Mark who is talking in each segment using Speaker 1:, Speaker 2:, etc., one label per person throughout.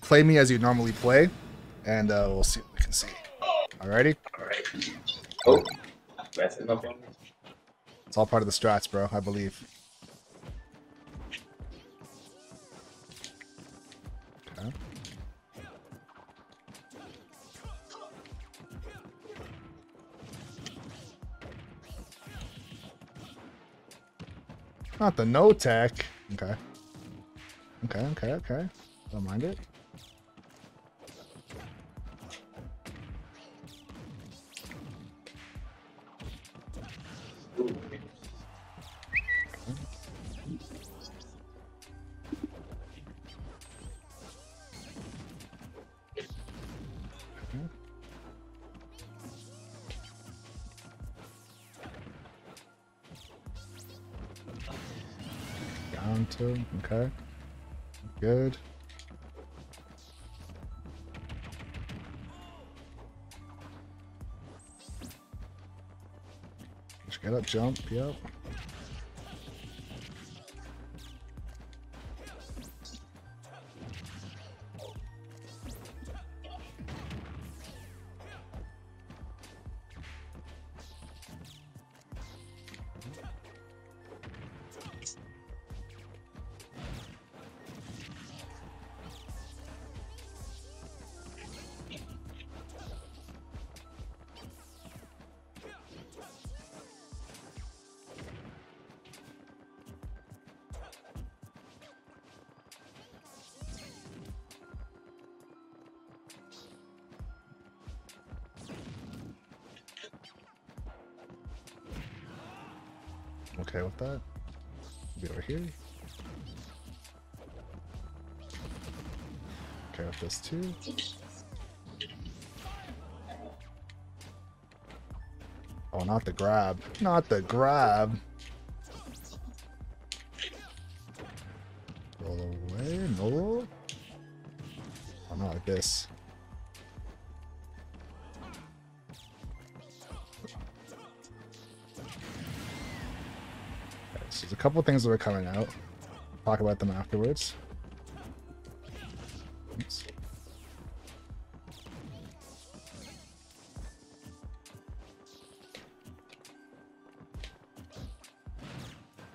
Speaker 1: Play me as you normally play, and we'll see what we can see. Alrighty?
Speaker 2: Alright. Oh, that's enough.
Speaker 1: It's all part of the strats, bro, I believe. Okay. Not the no tech. Okay. Okay. Don't mind it. Down to, okay. Good. Just get up, jump, yep. Okay with that. Be over here. Okay with this too. Oh, not the grab. Not the grab. Roll away. No roll. Oh, not like this. So there's a couple things that are coming out. Talk about them afterwards. Oops.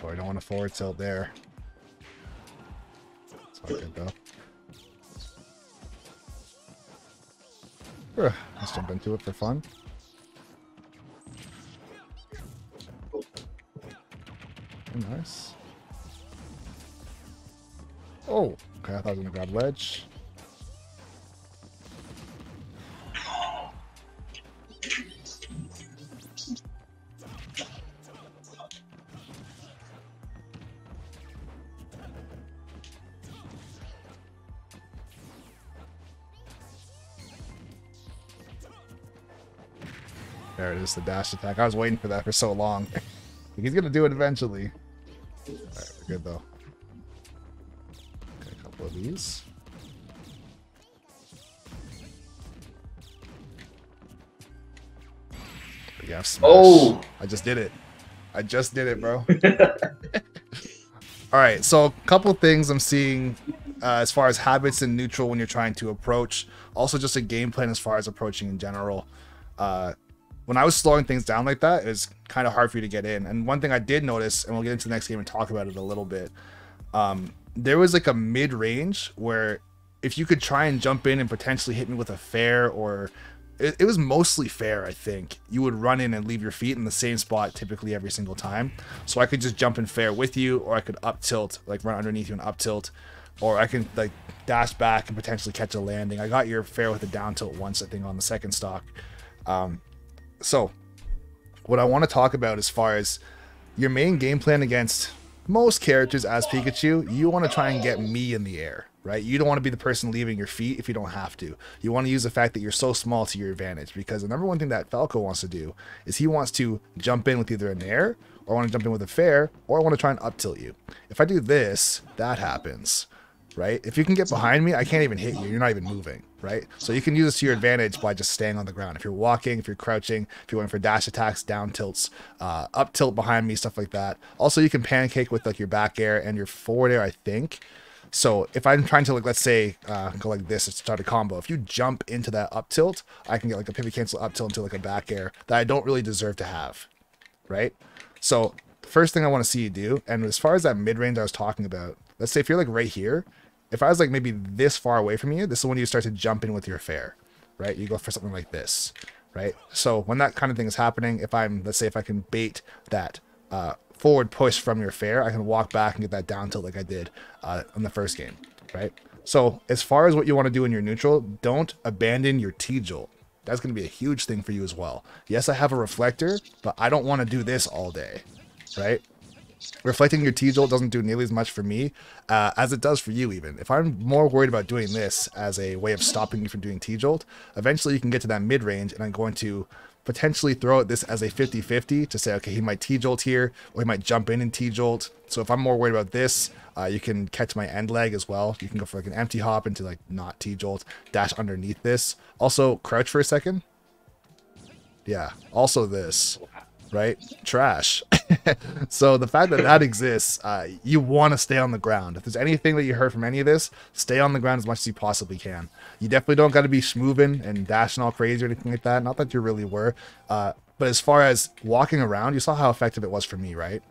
Speaker 1: Oh, I don't want to forward tilt there. It's all good though. Let's jump into it for fun. Nice. Oh, okay, I thought I was gonna grab ledge. There it is, the dash attack. I was waiting for that for so long. He's gonna do it eventually. Alright, we're good though. Okay, a couple of these. Yeah, smash.
Speaker 2: Oh!
Speaker 1: I just did it. I just did it, bro. Alright, so a couple things I'm seeing as far as habits in neutral when you're trying to approach. Also just a game plan as far as approaching in general. When I was slowing things down like that, it was kind of hard for you to get in. And one thing I did notice, and we'll get into the next game and talk about it a little bit, there was like a mid-range where if you could try and jump in and potentially hit me with a fair, or it was mostly fair, I think, you would run in and leave your feet in the same spot typically every single time. So I could just jump in fair with you, or I could up tilt, like run underneath you and up tilt, or I can like dash back and potentially catch a landing. I got your fair with a down tilt once, I think, on the second stock. So what I want to talk about as far as your main game plan against most characters as Pikachu, you want to try and get me in the air, right? You don't want to be the person leaving your feet if you don't have to. You want to use the fact that you're so small to your advantage, because the number one thing that Falco wants to do is he wants to jump in with either an air, or I want to jump in with a fair, or I want to try and up tilt you. If I do this, that happens, right? If you can get behind me, I can't even hit you. You're not even moving, right? So you can use this to your advantage by just staying on the ground. If you're walking, if you're crouching, if you're going for dash attacks, down tilts, up tilt behind me, stuff like that. Also, you can pancake with like your back air and your forward air, I think. So if I'm trying to, like, let's say, go like this to start a combo, if you jump into that up tilt, I can get like a pivot cancel up tilt into like a back air that I don't really deserve to have, right? So the first thing I want to see you do, and as far as that mid range I was talking about, let's say if you're like right here, if I was like maybe this far away from you, this is when you start to jump in with your fair, right? You go for something like this, right? So when that kind of thing is happening, if I'm, let's say if I can bait that forward push from your fair, I can walk back and get that down tilt like I did in the first game, right? So as far as what you want to do in your neutral, don't abandon your T-jolt. That's going to be a huge thing for you as well. Yes, I have a reflector, but I don't want to do this all day, right? Reflecting your T-jolt doesn't do nearly as much for me as it does for you even. If I'm more worried about doing this as a way of stopping you from doing T-jolt, eventually you can get to that mid-range, and I'm going to potentially throw at this as a 50-50 to say, okay, he might T-jolt here, or he might jump in and T-jolt. So if I'm more worried about this, you can catch my end leg as well. You can go for like an empty hop into like not T-jolt, dash underneath this. Also, crouch for a second. Yeah, also this, right? Trash. So the fact that that exists, you want to stay on the ground. If there's anything that you heard from any of this, stay on the ground as much as you possibly can. You definitely don't got to be schmooving and dashing all crazy or anything like that. Not that you really were. But as far as walking around, you saw how effective it was for me, right?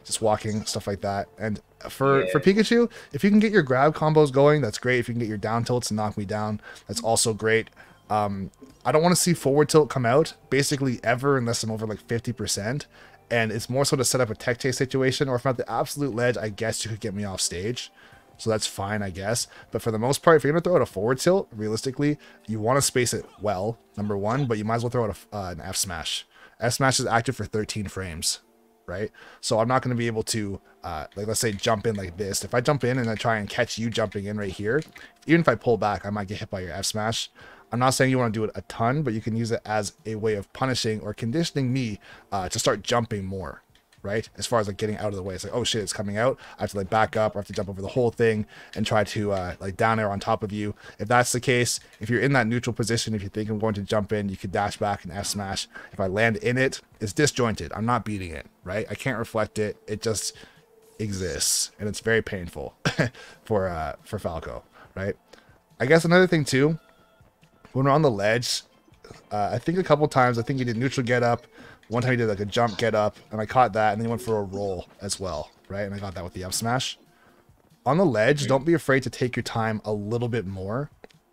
Speaker 1: Just walking, stuff like that. And for Pikachu, if you can get your grab combos going, that's great. If you can get your down tilts and knock me down, that's also great. I don't want to see forward tilt come out basically ever unless I'm over like 50%. And it's more so to set up a tech chase situation, or if I'm at the absolute ledge, I guess you could get me off stage. So that's fine, I guess. But for the most part, if you're going to throw out a forward tilt, realistically, you want to space it well, number one, but you might as well throw out an F smash. F smash is active for 13 frames, right? So I'm not going to be able to, like, let's say jump in like this. If I jump in and I try and catch you jumping in right here, even if I pull back, I might get hit by your F smash. I'm not saying you want to do it a ton, but you can use it as a way of punishing or conditioning me to start jumping more, right? As far as like getting out of the way. It's like, oh shit, it's coming out. I have to like back up, or I have to jump over the whole thing and try to like down air on top of you. If that's the case, if you're in that neutral position, if you think I'm going to jump in, you could dash back and F smash. If I land in it, it's disjointed. I'm not beating it, right? I can't reflect it. It just exists, and it's very painful for Falco, right? I guess another thing too, when we're on the ledge, I think a couple times, I think he did neutral get up. One time he did like a jump get up, and I caught that, and then he went for a roll as well, right? And I got that with the up smash. On the ledge, don't be afraid to take your time a little bit more.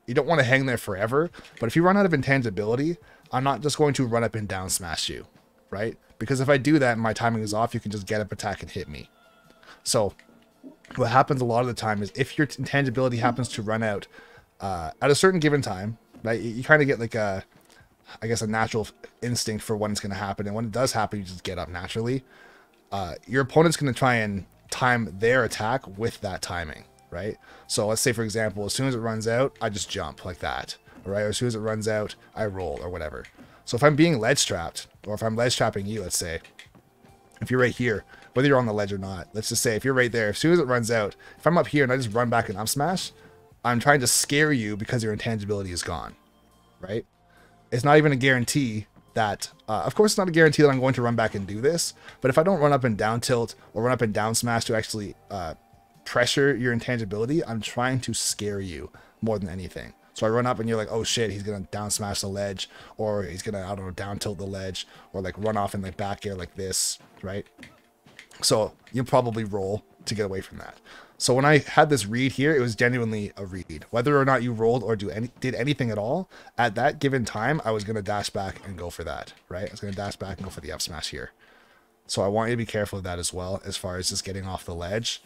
Speaker 1: You don't want to hang there forever, but if you run out of intangibility, I'm not just going to run up and down smash you, right? Because if I do that and my timing is off, you can just get up, attack, and hit me. So what happens a lot of the time is if your intangibility happens to run out at a certain given time, right, you kind of get like a, I guess, a natural instinct for when it's going to happen. And when it does happen, you just get up naturally. Your opponent's going to try and time their attack with that timing, right? So let's say, for example, as soon as it runs out, I just jump like that, right? Or as soon as it runs out, I roll or whatever. So if I'm being ledge trapped, or if I'm ledge trapping you, let's say, if you're right here, whether you're on the ledge or not, let's just say if you're right there, as soon as it runs out, if I'm up here and I just run back and up smash, I'm trying to scare you because your intangibility is gone, right? It's not even a guarantee that, of course, it's not a guarantee that I'm going to run back and do this, but if I don't run up and down tilt or run up and down smash to actually pressure your intangibility, I'm trying to scare you more than anything. So I run up and you're like, oh shit, he's going to down smash the ledge, or he's going to, I don't know, down tilt the ledge, or like run off in like back air like this, right? So you'll probably roll to get away from that. So when I had this read here, it was genuinely a read. Whether or not you rolled or did anything at all, at that given time, I was going to dash back and go for that, right? I was going to dash back and go for the F smash here. So I want you to be careful of that as well, as far as just getting off the ledge.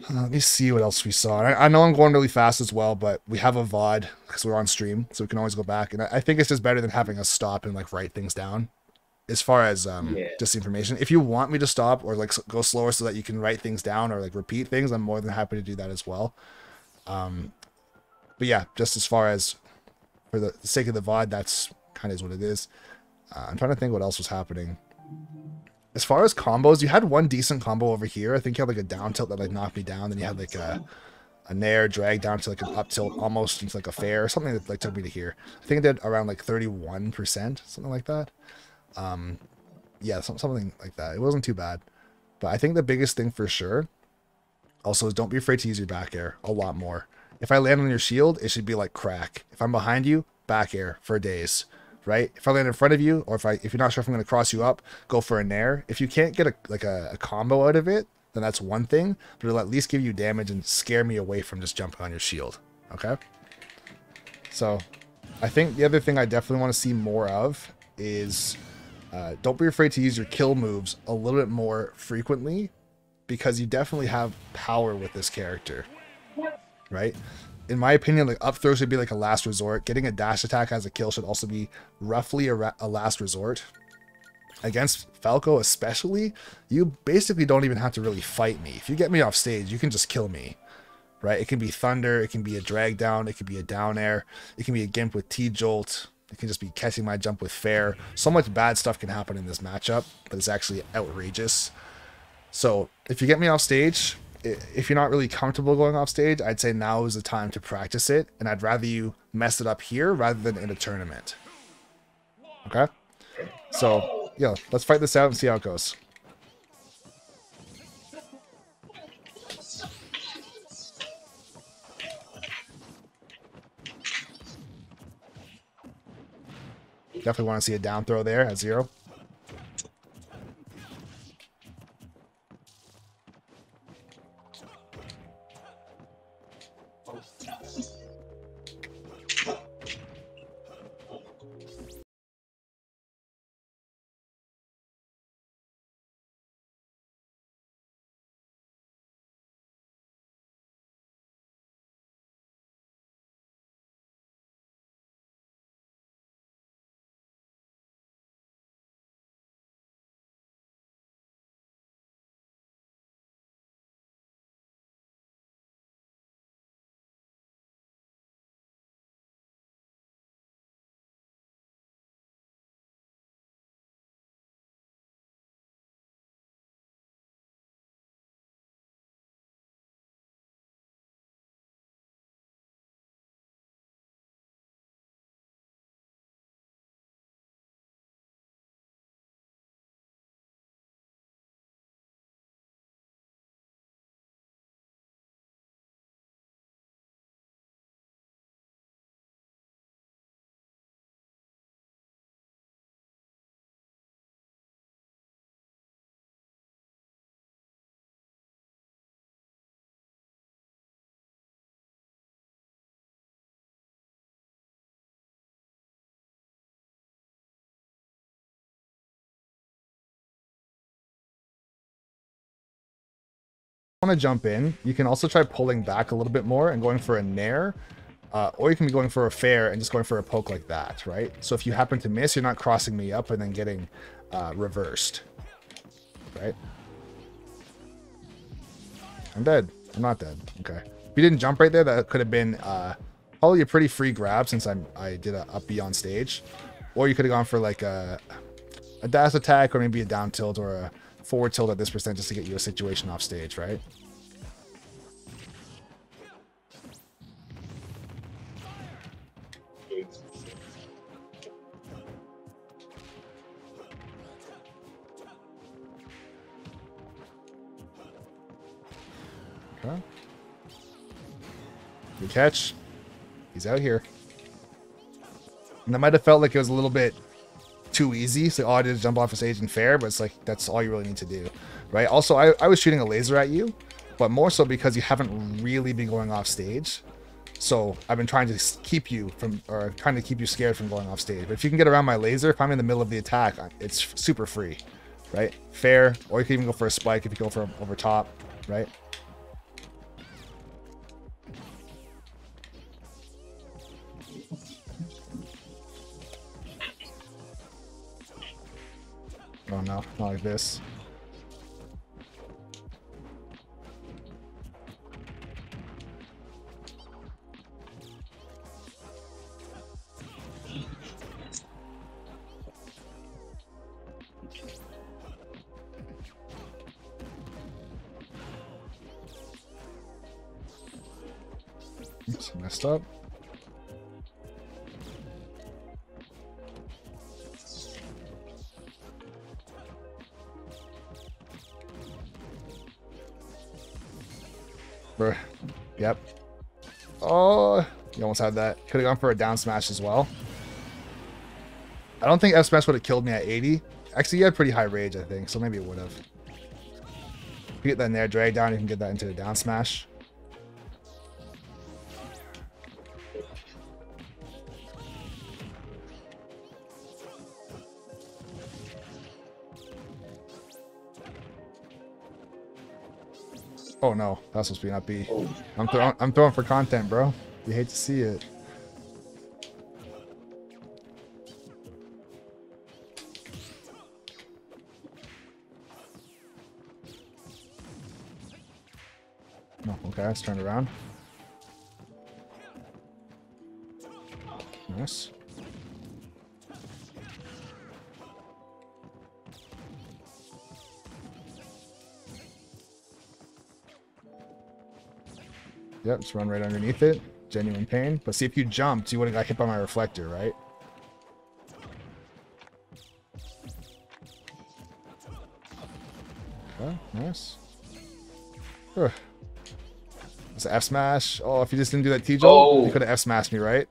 Speaker 1: Let me see what else we saw. I know I'm going really fast as well, but we have a VOD because we're on stream, so we can always go back. And I think it's just better than having us stop and like write things down. As far as just information, if you want me to stop or like go slower so that you can write things down or like repeat things, I'm more than happy to do that as well. But yeah, just as far as for the sake of the VOD, that's kind of is what it is. I'm trying to think what else was happening. As far as combos, you had one decent combo over here. I think you had like a down tilt that like knocked me down. Then you had like a nair drag down to like an up tilt almost into like a fair, something that like took me to here. I think it did around like 31%, something like that. Yeah, something like that. It wasn't too bad, but I think the biggest thing for sure Also, don't be afraid to use your back air a lot more. If I land on your shield, it should be like crack. If I'm behind you, back air for days, right? If I land in front of you, or if you're not sure if I'm going to cross you up, go for a nair. If you can't get a combo out of it, then that's one thing, but it'll at least give you damage and scare me away from just jumping on your shield. Okay? So, I think the other thing I definitely want to see more of is don't be afraid to use your kill moves a little bit more frequently, because you definitely have power with this character, right? In my opinion, like up throw should be like a last resort. Getting a dash attack as a kill should also be roughly a last resort. Against Falco especially, you basically don't even have to really fight me. If you get me off stage, you can just kill me, right? It can be Thunder, it can be a drag down, it can be a down air, it can be a Gimp with T-Jolt, it can just be catching my jump with Fair. So much bad stuff can happen in this matchup, but it's actually outrageous. So if you get me off stage, if you're not really comfortable going off stage, I'd say now is the time to practice it, and I'd rather you mess it up here rather than in a tournament. Okay? So, yeah, let's fight this out and see how it goes. Definitely want to see a down throw there at 0. Want to jump in, you can also try pulling back a little bit more and going for a nair, or you can be going for a fair and just going for a poke like that, right? So if you happen to miss, you're not crossing me up and then getting reversed, right? I'm dead. I'm not dead. Okay. If you didn't jump right there, that could have been probably a pretty free grab since I did a up B on stage, or you could have gone for like a dash attack or maybe a down tilt or a forward tilt at this percent just to get you a situation off stage, right? Okay. Good catch. He's out here. And that might have felt like it was a little bit too easy, so all I did is jump off the stage and fair, but it's like that's all you really need to do, right? Also, I was shooting a laser at you, but more so because you haven't really been going off stage, so I've been trying to keep you from, or trying to keep you scared from going off stage. But if you can get around my laser, if I'm in the middle of the attack, it's super free, right? Fair, or you can even go for a spike if you go for over top, right? Oh no, not like this. Oops, messed up. Bruh. Yep. Oh, you almost had that. Could have gone for a down smash as well. I don't think F smash would have killed me at 80. Actually, you had pretty high rage, I think, so maybe it would have. If you get that Nair drag down, you can get that into a down smash. Oh no, that's supposed to be not B. I'm throwing for content, bro. You hate to see it. No, okay, let's turn it around. Nice. Yep, just run right underneath it. Genuine pain. But see, if you jumped, you would have got hit by my reflector, right? Okay, nice. Ugh. It's an F smash. Oh, if you just didn't do that T-Jolt, you could have F smashed me, right?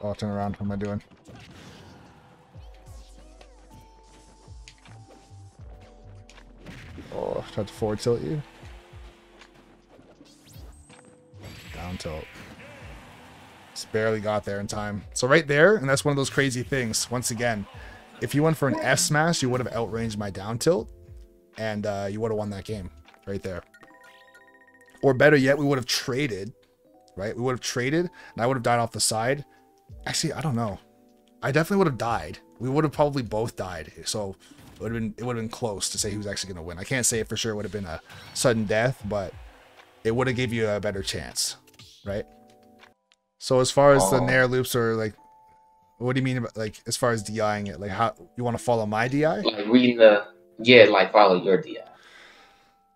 Speaker 1: Oh, turn around. What am I doing? Oh, tried to forward tilt you. Down tilt. Just barely got there in time. So right there, and that's one of those crazy things. Once again, if you went for an F smash, you would have outranged my down tilt, and you would have won that game right there. Or better yet, we would have traded, right? We would have traded, and I would have died off the side. Actually, I don't know. I definitely would have died. We would have probably both died. So it would have been close to say who's actually going to win. I can't say it for sure. It would have been a sudden death, but it would have gave you a better chance, right? So as far as the Nair loops are like, what do you mean about like as far as DIing it? Like how you want to follow my DI?
Speaker 2: Like reading the like follow your DI.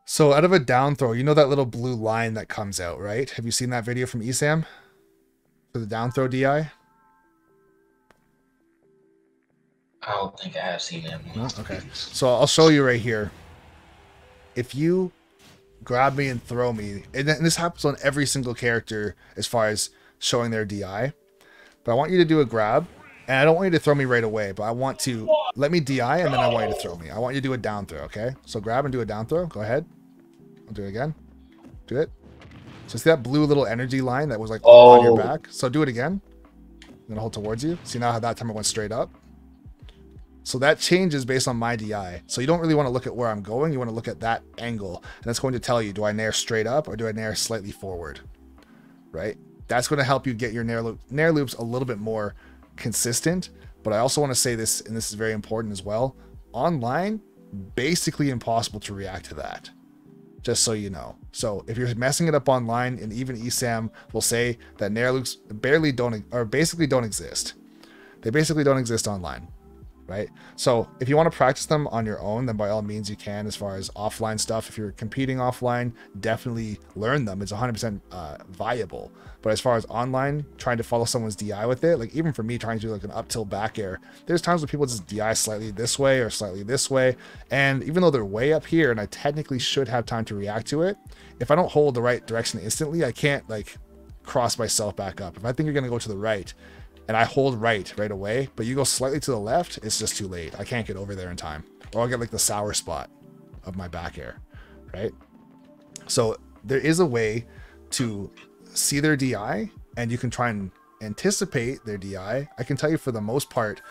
Speaker 1: So out of a down throw, you know that little blue line that comes out, right? Have you seen that video from ESAM for the down throw DI?
Speaker 2: I don't think I have seen that one.
Speaker 1: No? Okay. So I'll show you right here. If you grab me and throw me, and this happens on every single character as far as showing their DI, but I want you to do a grab, and I don't want you to throw me right away, but I want to let me DI, and then I want you to throw me. I want you to do a down throw, okay? So grab and do a down throw. Go ahead. I'll do it again. Do it. So see that blue little energy line that was like on your back? So do it again. Then hold towards you. See now how that time it went straight up? So that changes based on my DI. So you don't really want to look at where I'm going. You want to look at that angle. And that's going to tell you, do I nair straight up or do I nair slightly forward? Right? That's going to help you get your nair loops a little bit more consistent. But I also want to say this, and this is very important as well. Online, basically impossible to react to that. Just so you know. So if you're messing it up online, and even ESAM will say that nair loops basically don't exist. They basically don't exist online. Right? So if you want to practice them on your own, then by all means you can. As far as offline stuff, if you're competing offline, definitely learn them. It's 100% viable. But as far as online, trying to follow someone's DI with it, like even for me trying to do like an up tilt back air, there's times when people just DI slightly this way or slightly this way. And even though they're way up here and I technically should have time to react to it, if I don't hold the right direction instantly, I can't like cross myself back up. If I think you're going to go to the right, and I hold right away, but you go slightly to the left, it's just too late. I can't get over there in time. Or I'll get like the sour spot of my back air, right? So there is a way to see their DI, and you can try and anticipate their DI. I can tell you for the most part,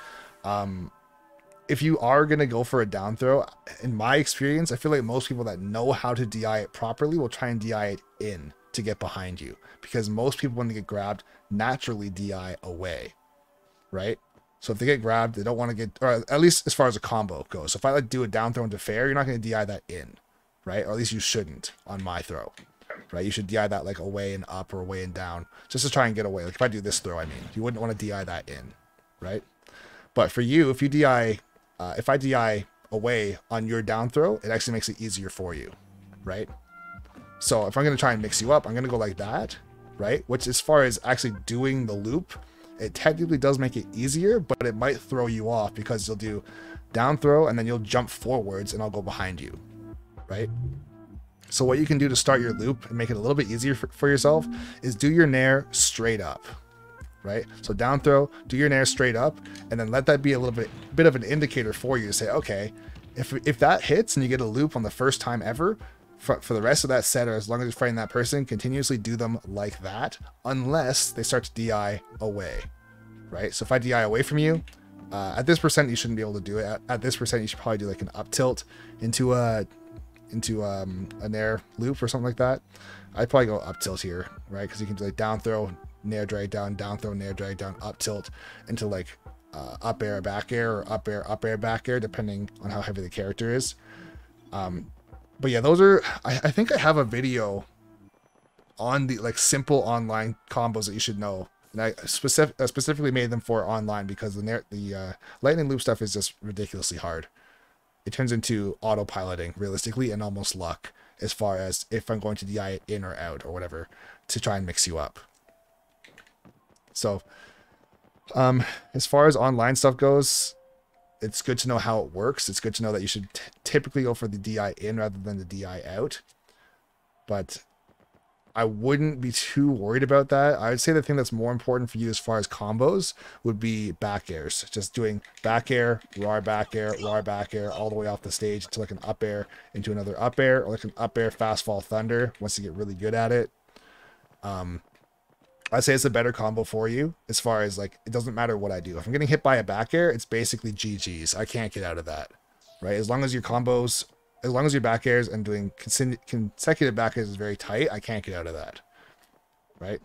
Speaker 1: if you are going to go for a down throw, in my experience, I feel like most people that know how to DI it properly will try and DI it in to get behind you, because most people, when they get grabbed, naturally DI away, right? So if they get grabbed, they don't want to get, or at least as far as a combo goes. So if I like do a down throw into fair, you're not going to DI that in, right? Or at least you shouldn't on my throw, right? You should DI that like away and up or away and down, just to try and get away. Like if I do this throw, I mean, you wouldn't want to DI that in, right? But for you, if you DI, if I DI away on your down throw, it actually makes it easier for you, right? So if I'm going to try and mix you up, I'm going to go like that, right? Which as far as actually doing the loop, It technically does make it easier, but it might throw you off because you'll do down throw and then you'll jump forwards and I'll go behind you, right? So what you can do to start your loop and make it a little bit easier for yourself is do your nair straight up, right? So down throw, do your nair straight up, and then let that be a little bit of an indicator for you to say, okay, if that hits and you get a loop on the first time ever, for the rest of that set, or as long as you're fighting that person, continuously do them like that, unless they start to DI away, right? So if I DI away from you, at this percent, you shouldn't be able to do it. At this percent, you should probably do like an up tilt into a nair loop or something like that. I'd probably go up tilt here, right? Because you can do like down throw, nair drag down, down throw, nair drag down, up tilt into like up air, back air, or up air, back air, depending on how heavy the character is. But yeah, those are, I think I have a video on the like simple online combos that you should know. And I specifically made them for online because the lightning loop stuff is just ridiculously hard. It turns into autopiloting realistically and almost luck as far as if I'm going to DI it in or out or whatever to try and mix you up. So as far as online stuff goes, it's good to know how it works. It's good to know that you should typically go for the DI in rather than the DI out. But I wouldn't be too worried about that. I would say the thing that's more important for you as far as combos would be back airs. Just doing back air, raw back air, all the way off the stage to like an up air into another up air, or like an up air fast fall thunder once you get really good at it. I'd say it's a better combo for you as far as like, it doesn't matter what I do. If I'm getting hit by a back air, it's basically GG's. I can't get out of that, right? As long as your combos, as long as your back airs and doing consecutive back airs is very tight, I can't get out of that, right?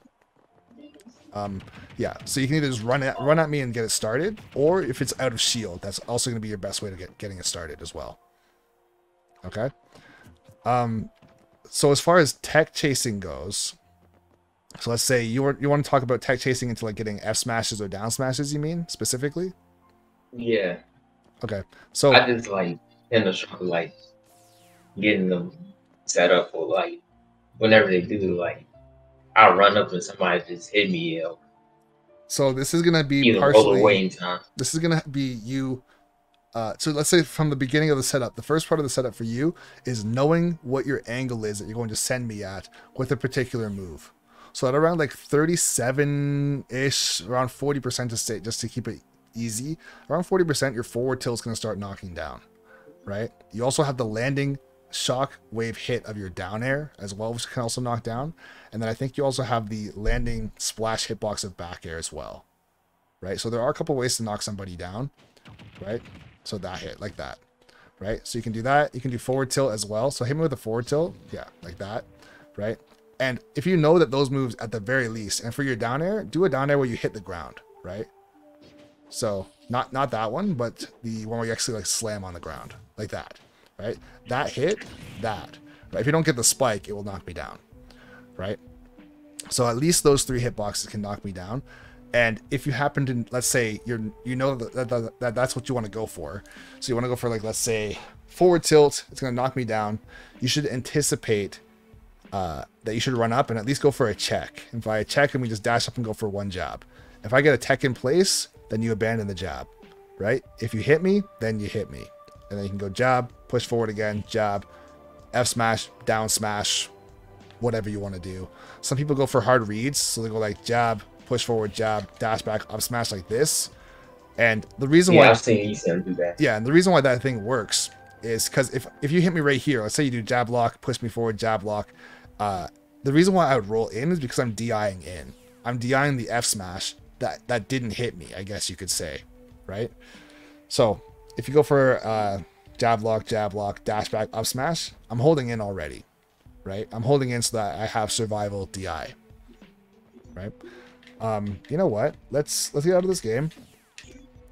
Speaker 1: Yeah, so you can either just run at me and get it started, or if it's out of shield, that's also going to be your best way to getting it started as well. Okay. So as far as tech chasing goes, so let's say you want to talk about tech chasing into like getting F smashes or down smashes, you mean specifically?
Speaker 2: Yeah.
Speaker 1: Okay. So
Speaker 2: I just like in the struggle, like getting them set up for like whenever they do, like I'll run up and somebody just hit me.
Speaker 1: So this is gonna be
Speaker 2: either
Speaker 1: partially.
Speaker 2: roll away in time.
Speaker 1: This is gonna be you. So let's say from the beginning of the setup, the first part of the setup for you is knowing what your angle is that you're going to send me at with a particular move. So at around like 37-ish, around 40% to stay, just to keep it easy, around 40%, your forward tilt is going to start knocking down, right? You also have the landing shock wave hit of your down air as well, which can also knock down. And then I think you also have the landing splash hitbox of back air as well, right? So there are a couple ways to knock somebody down, right? So that hit like that, right? So you can do that. You can do forward tilt as well. So hit me with a forward tilt. Yeah, like that, right? And if you know that those moves at the very least, and for your down air, do a down air where you hit the ground, right? So not that one, but the one where you actually like slam on the ground like that, right? That hit, that, right? If you don't get the spike, it will knock me down, right? So at least those 3 hitboxes can knock me down. And if you happen to, let's say you know that that's what you want to go for. So you want to go for like, let's say forward tilt, it's going to knock me down. You should anticipate that you should run up and at least go for a check. If I check and we just dash up and go for one jab. If I get a tech in place, then you abandon the jab, right? If you hit me, then you hit me. And then you can go jab, push forward again, jab, F smash, down smash, whatever you want to do. Some people go for hard reads. So they go like jab, push forward, jab, dash back, up smash like this. And the reason why
Speaker 2: I've seen you do that.
Speaker 1: Yeah, and the reason why that thing works is because if you hit me right here, let's say you do jab lock, push me forward, jab lock. The reason why I would roll in is because I'm DIing in. I'm DIing the F smash that didn't hit me, I guess you could say, right? So if you go for jab lock, dash back, up smash, I'm holding in already, right? I'm holding in so that I have survival DI, right? You know what? Let's get out of this game,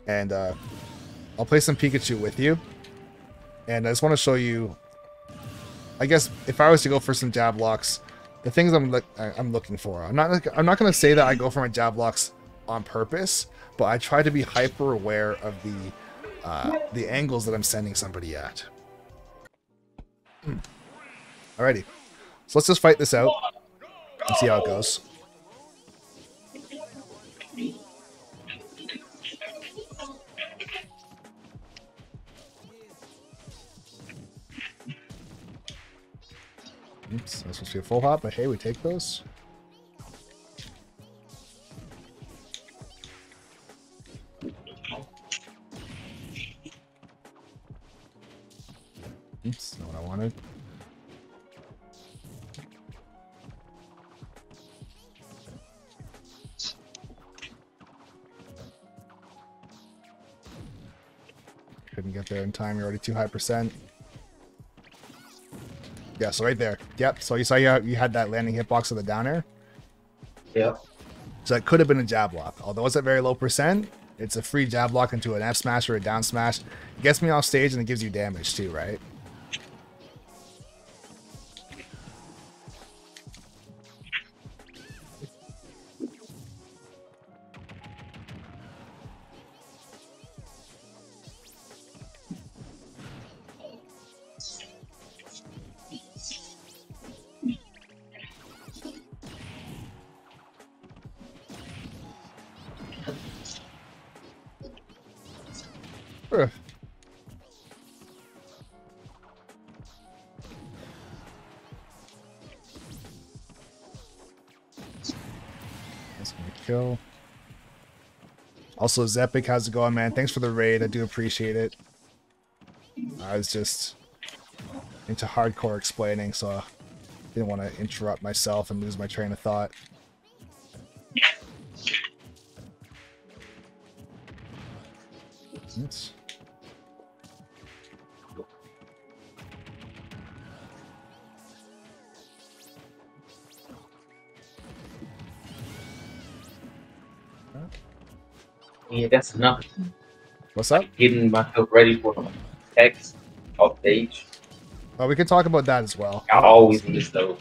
Speaker 1: and I'll play some Pikachu with you. And I just want to show you, I guess, if I was to go for some jab locks, the things I'm looking for. I'm not going to say that I go for my jab locks on purpose, but I try to be hyper aware of the angles that I'm sending somebody at. Alrighty, so let's just fight this out and see how it goes. That's supposed to be a full hop, but hey, we take those. Oops, not what I wanted. Couldn't get there in time. You're already too high percent. Yeah, so right there. Yep. So you saw you had that landing hitbox of the down air.
Speaker 2: Yep.
Speaker 1: So that could have been a jab lock. Although it's at very low percent, it's a free jab lock into an F smash or a down smash. It gets me off stage and it gives you damage too, right? Ugh. That's gonna kill. Also, Zepic, how's it going, man? Thanks for the raid. I do appreciate it. I was just into hardcore explaining, so I didn't want to interrupt myself and lose my train of thought. Oops.
Speaker 2: Yeah, that's enough.
Speaker 1: What's up?
Speaker 2: Getting myself ready for text off stage.
Speaker 1: Oh, we can talk about that as well.
Speaker 2: I always miss those.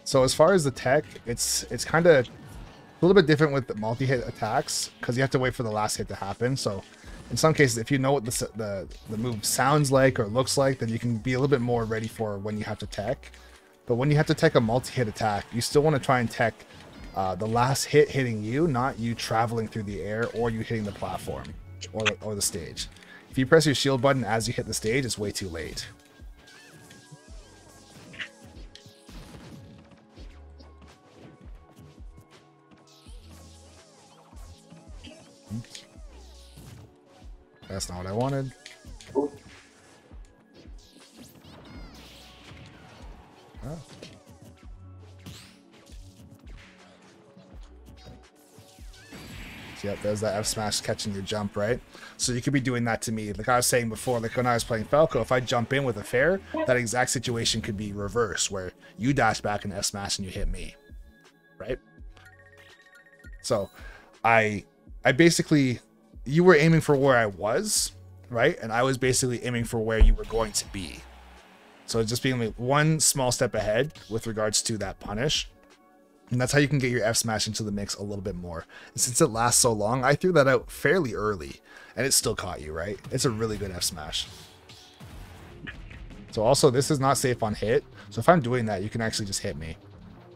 Speaker 1: So as far as the tech, it's kind of a little bit different with the multi-hit attacks because you have to wait for the last hit to happen. So in some cases, if you know what the move sounds like or looks like, then you can be a little bit more ready for when you have to tech. But when you have to tech a multi-hit attack, you still want to try and tech the last hit hitting you, not you traveling through the air or you hitting the platform or the stage. If you press your shield button as you hit the stage, it's way too late. That's not what I wanted.
Speaker 2: Ooh.
Speaker 1: Oh. So, yep, there's that F smash catching your jump, right? So you could be doing that to me. Like I was saying before, like when I was playing Falco, if I jump in with a fair, that exact situation could be reversed, where you dash back and F smash and you hit me, right? So I basically, you were aiming for where I was, right? And I was basically aiming for where you were going to be. So just being like one small step ahead with regards to that punish. And that's how you can get your F smash into the mix a little bit more. And since it lasts so long, I threw that out fairly early and it still caught you, right? It's a really good F smash. So also this is not safe on hit. So if I'm doing that, you can actually just hit me,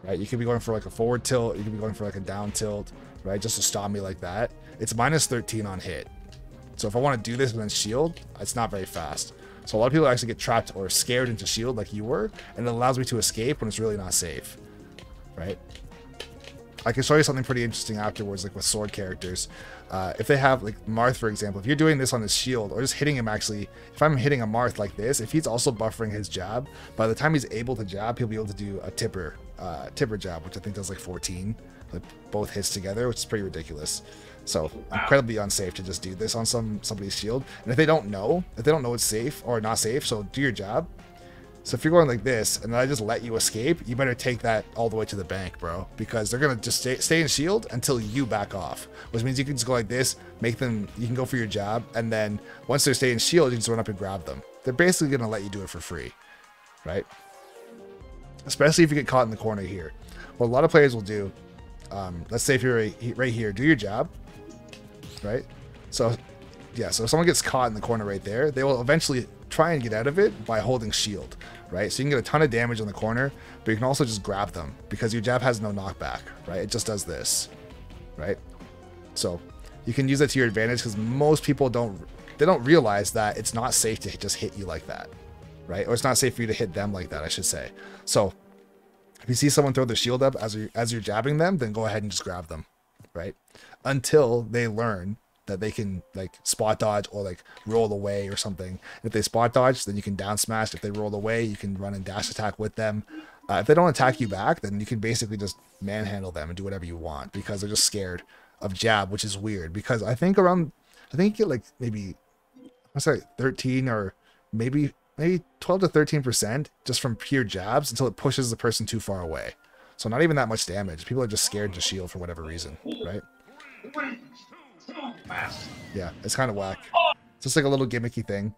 Speaker 1: right? You could be going for like a forward tilt. You could be going for like a down tilt, right? Just to stop me like that. It's minus 13 on hit. So if I want to do this and then shield, it's not very fast. So a lot of people actually get trapped or scared into shield like you were, and it allows me to escape when it's really not safe, right? I can show you something pretty interesting afterwards, like with sword characters. If they have, like Marth, for example, if you're doing this on his shield, or just hitting him actually, if I'm hitting a Marth like this, if he's also buffering his jab, by the time he's able to jab, he'll be able to do a tipper jab, which I think does like 14, like both hits together, which is pretty ridiculous. So incredibly unsafe to just do this on somebody's shield. And if they don't know it's safe or not safe, so do your jab. So if you're going like this and I just let you escape, you better take that all the way to the bank, bro, because they're gonna just stay in shield until you back off, which means you can just go like this, you can go for your jab, and then once they're staying in shield, you just run up and grab them. They're basically gonna let you do it for free, right? Especially if you get caught in the corner here. What a lot of players will do, let's say if you're right here, do your jab, right? So yeah, so if someone gets caught in the corner right there, they will eventually try and get out of it by holding shield, right? So you can get a ton of damage on the corner, but you can also just grab them because your jab has no knockback, right? It just does this, right? So you can use that to your advantage because most people don't realize that it's not safe to just hit you like that, right? Or it's not safe for you to hit them like that, I should say. So If you see someone throw the shield up as you're jabbing them, then go ahead and just grab them, right? Until they learn that they can like spot dodge or like roll away or something. If they spot dodge, then you can down smash. If they roll away, you can run and dash attack with them. If they don't attack you back, then you can basically just manhandle them and do whatever you want because they're just scared of jab, which is weird because I think you get like maybe, I'm sorry, 13 or maybe 12 to 13% just from pure jabs until it pushes the person too far away. So not even that much damage. People are just scared to shield for whatever reason, right? Yeah, it's kind of whack. It's just like a little gimmicky thing.